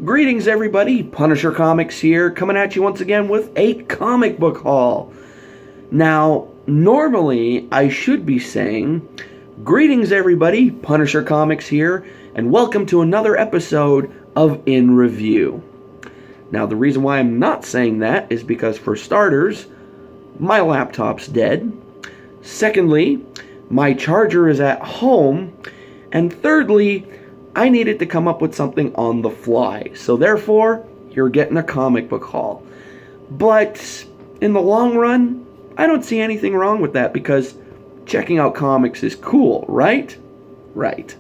Greetings everybody, Punisher Comics here, coming at you once again with a comic book haul. Now, normally I should be saying, greetings everybody, Punisher Comics here, and welcome to another episode of In Review. Now, the reason why I'm not saying that is because, for starters, my laptop's dead. Secondly, my charger is at home. And thirdly, I needed to come up with something on the fly. So therefore, you're getting a comic book haul. But in the long run, I don't see anything wrong with that because checking out comics is cool, right? Right.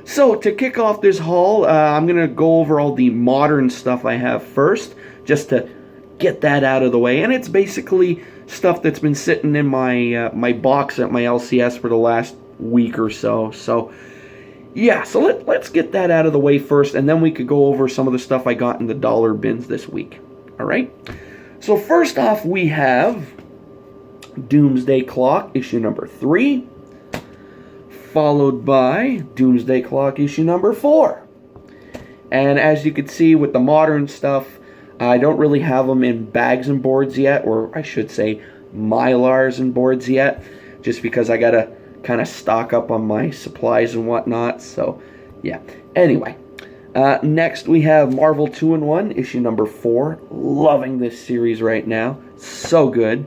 So to kick off this haul, I'm going to go over all the modern stuff I have first, just to get that out of the way. And it's basically stuff that's been sitting in my my box at my LCS for the last week or so. So yeah, so let's get that out of the way first, and then we could go over some of the stuff I got in the dollar bins this week. Alright? So first off, we have Doomsday Clock, issue number 3, followed by Doomsday Clock, issue number 4. And as you can see with the modern stuff, I don't really have them in bags and boards yet, or I should say Mylars and boards yet, just because I gotta kind of stock up on my supplies and whatnot. So yeah, anyway, next we have Marvel 2-in-1 issue number 4. Loving this series right now, so good.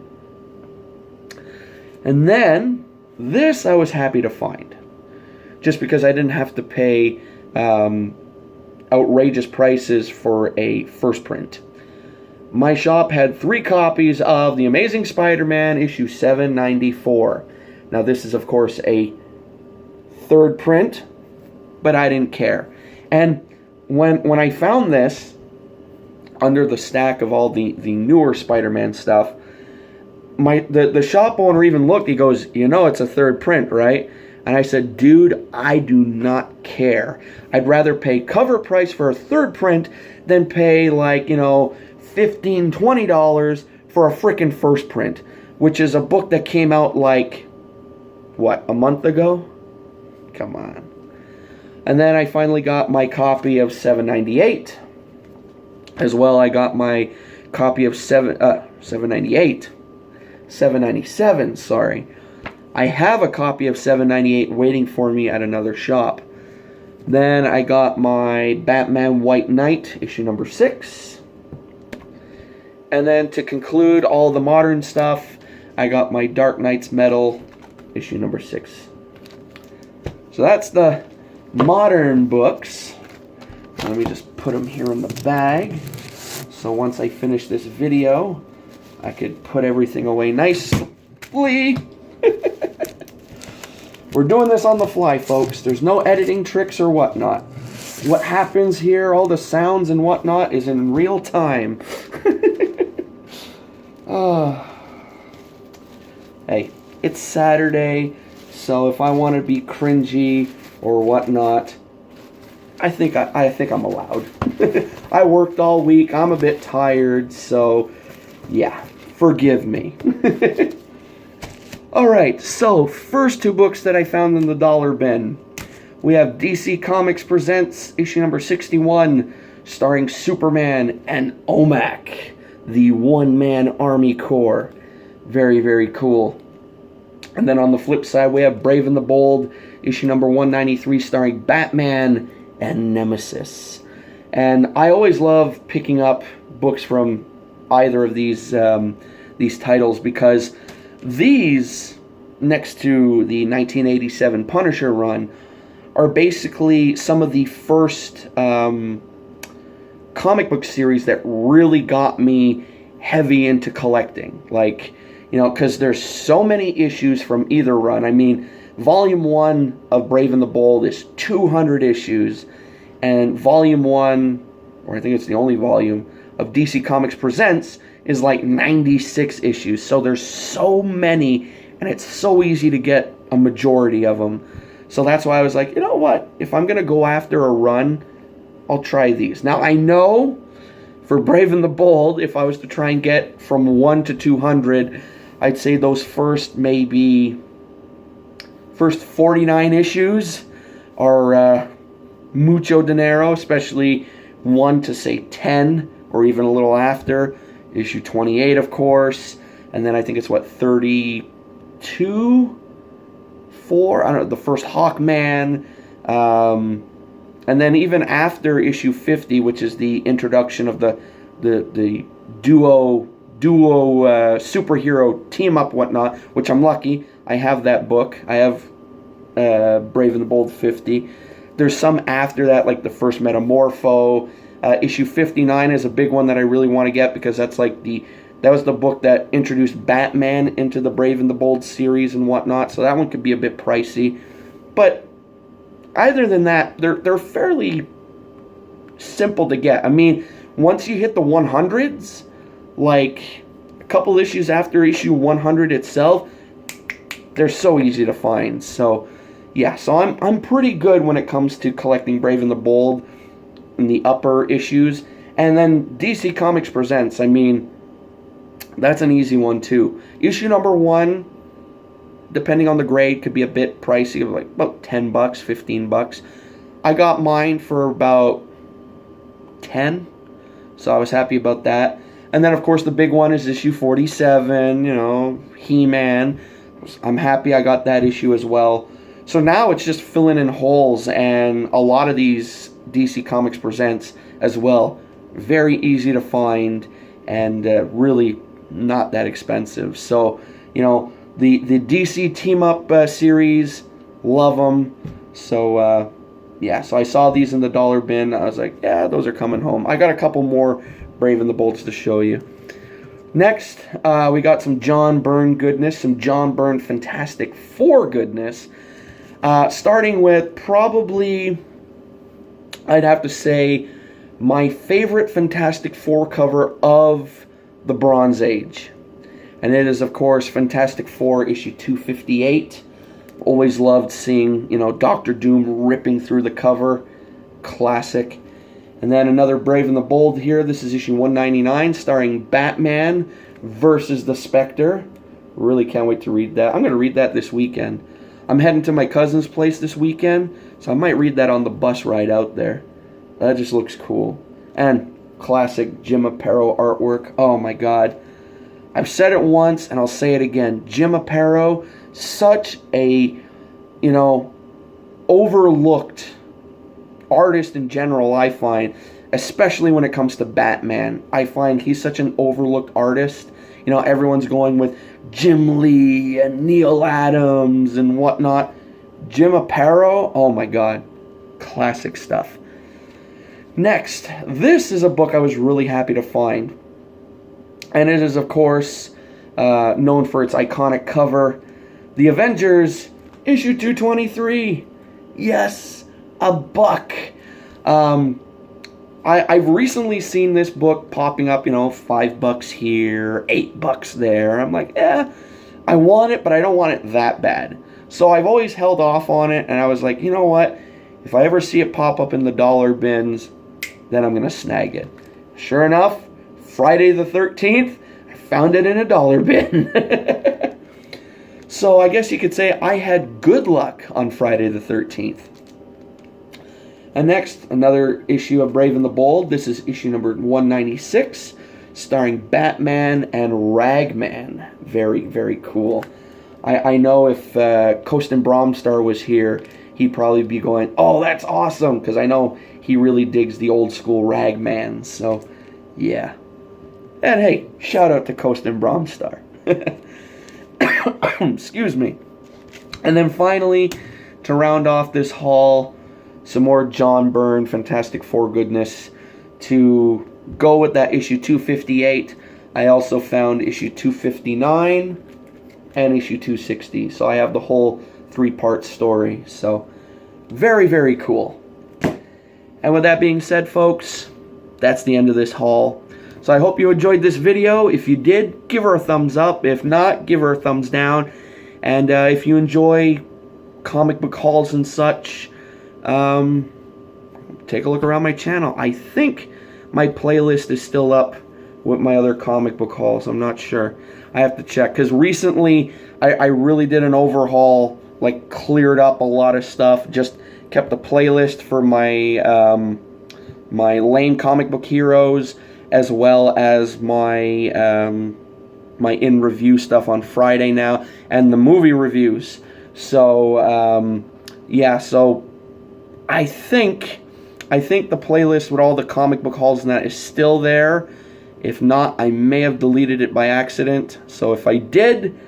And then this I was happy to find, just because I didn't have to pay outrageous prices for a first print. My shop had 3 copies of The Amazing Spider-Man issue 794. Now this is of course a third print, but I didn't care. And when I found this under the stack of all the newer Spider-Man stuff, the shop owner even looked, he goes, "You know it's a third print, right?" And I said, "Dude, I do not care. I'd rather pay cover price for a third print than pay, like, you know, $15, $20 for a frickin' first print," which is a book that came out like, what, a month ago? Come on. And then I finally got my copy of 798. As well, I got my copy of 797, sorry. I have a copy of 798 waiting for me at another shop. Then I got my Batman White Knight, issue number 6. And then to conclude all the modern stuff, I got my Dark Knight's Metal, issue number 6. So that's the modern books. Let me just put them here in the bag. So once I finish this video, I could put everything away nicely. We're doing this on the fly, folks. There's no editing tricks or whatnot. What happens here, all the sounds and whatnot, is in real time. Hey, it's Saturday, so if I want to be cringy or whatnot, I think I'm allowed. I worked all week. I'm a bit tired, so yeah, forgive me. Alright, so first 2 books that I found in the dollar bin. We have DC Comics Presents issue number 61, starring Superman and OMAC, the one-man army corps. Very, very cool. And then on the flip side, we have Brave and the Bold, issue number 193, starring Batman and Nemesis. And I always love picking up books from either of these titles, because these, next to the 1987 Punisher run, are basically some of the first comic book series that really got me heavy into collecting. Like, you know, because there's so many issues from either run. I mean, Volume 1 of Brave and the Bold is 200 issues, and Volume 1, or I think it's the only volume, of DC Comics Presents is like 96 issues. So there's so many, and it's so easy to get a majority of them. So that's why I was like, you know what? If I'm going to go after a run, I'll try these. Now, I know for Brave and the Bold, if I was to try and get from 1 to 200, I'd say those first 49 issues are mucho dinero, especially 1 to say 10, or even a little after. Issue 28, of course, and then I think it's what, 32, 4. I don't know, the first Hawkman, and then even after issue 50, which is the introduction of the duo superhero team up whatnot, which I'm lucky I have that book. I have Brave and the Bold 50. There's some after that, like the first Metamorpho. Issue 59 is a big one that I really want to get, because that's like that was the book that introduced Batman into the Brave and the Bold series and whatnot. So that one could be a bit pricey, but other than that, they're fairly simple to get. I mean, once you hit the 100s, like a couple issues after issue 100 itself, they're so easy to find. So yeah, so I'm pretty good when it comes to collecting Brave and the Bold in the upper issues. And then DC Comics Presents, I mean, that's an easy one too. Issue number 1, depending on the grade, could be a bit pricey, like about $10, $15. I got mine for about 10, so I was happy about that. And then, of course, the big one is issue 47, you know, He-Man. I'm happy I got that issue as well. So now it's just filling in holes, and a lot of these DC Comics Presents as well. Very easy to find, and really not that expensive. So, you know, the DC Team Up series, love them. So, yeah, so I saw these in the dollar bin. I was like, yeah, those are coming home. I got a couple more Brave and the Bolds to show you. Next, we got some John Byrne goodness, some John Byrne Fantastic Four goodness. Starting with probably, I'd have to say, my favorite Fantastic Four cover of the Bronze Age. And it is, of course, Fantastic Four issue 258. Always loved seeing, you know, Dr. Doom ripping through the cover. Classic. And then another Brave and the Bold here. This is issue 199, starring Batman versus the Spectre. Really can't wait to read that. I'm going to read that this weekend. I'm heading to my cousin's place this weekend, so I might read that on the bus ride out there. That just looks cool. And classic Jim Aparo artwork. Oh my god. I've said it once, and I'll say it again. Jim Aparo, such a, you know, overlooked artist in general, I find, especially when it comes to Batman. I find he's such an overlooked artist. You know, everyone's going with Jim Lee and Neil Adams and whatnot. Jim Aparo, oh my god, classic stuff. Next, this is a book I was really happy to find. And it is, of course, known for its iconic cover. The Avengers, issue 223. Yes, a buck. I've recently seen this book popping up, you know, $5 here, $8 there. I'm like, I want it, but I don't want it that bad. So I've always held off on it, and I was like, you know what? If I ever see it pop up in the dollar bins, then I'm going to snag it. Sure enough, Friday the 13th, I found it in a dollar bin. So I guess you could say I had good luck on Friday the 13th. And next, another issue of Brave and the Bold. This is issue number 196, starring Batman and Ragman. Very, very cool. I know if Coastin Bromstar was here, he'd probably be going, oh, that's awesome, because I know he really digs the old school Ragman. So, yeah. And hey, shout out to Coastin Bromstar. Excuse me. And then finally, to round off this haul, some more John Byrne Fantastic Four goodness. To go with that issue 258, I also found issue 259 and issue 260. So I have the whole 3-part story. So very, very cool. And with that being said, folks, that's the end of this haul. So I hope you enjoyed this video. If you did, give her a thumbs up. If not, give her a thumbs down. And if you enjoy comic book hauls and such, take a look around my channel. I think my playlist is still up with my other comic book hauls. I'm not sure. I have to check, because recently I really did an overhaul, like cleared up a lot of stuff, just kept a playlist for my my lame comic book heroes, as well as my my in-review stuff on Friday now, and the movie reviews. So, yeah, so I think the playlist with all the comic book hauls and that is still there. If not, I may have deleted it by accident. So if I did,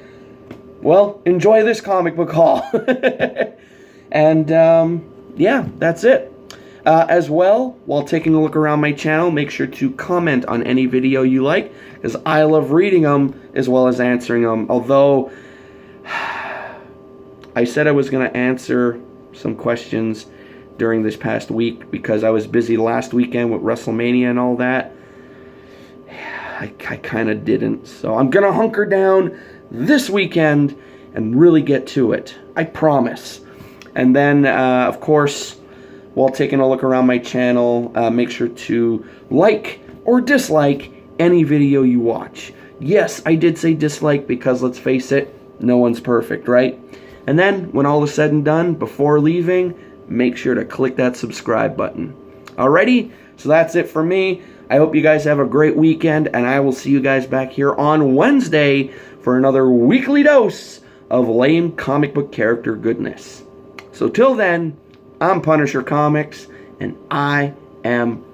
well, enjoy this comic book haul. And, yeah, that's it. As well, while taking a look around my channel, make sure to comment on any video you like, because I love reading them as well as answering them. Although, I said I was going to answer some questions during this past week because I was busy last weekend with WrestleMania and all that. I kind of didn't. So I'm going to hunker down this weekend and really get to it. I promise. And then, of course, while taking a look around my channel, make sure to like or dislike any video you watch. Yes, I did say dislike because, let's face it, no one's perfect, right? And then, when all is said and done, before leaving, make sure to click that subscribe button. Alrighty? So that's it for me. I hope you guys have a great weekend, and I will see you guys back here on Wednesday for another weekly dose of lame comic book character goodness. So till then, I'm Punisher Comics, and I am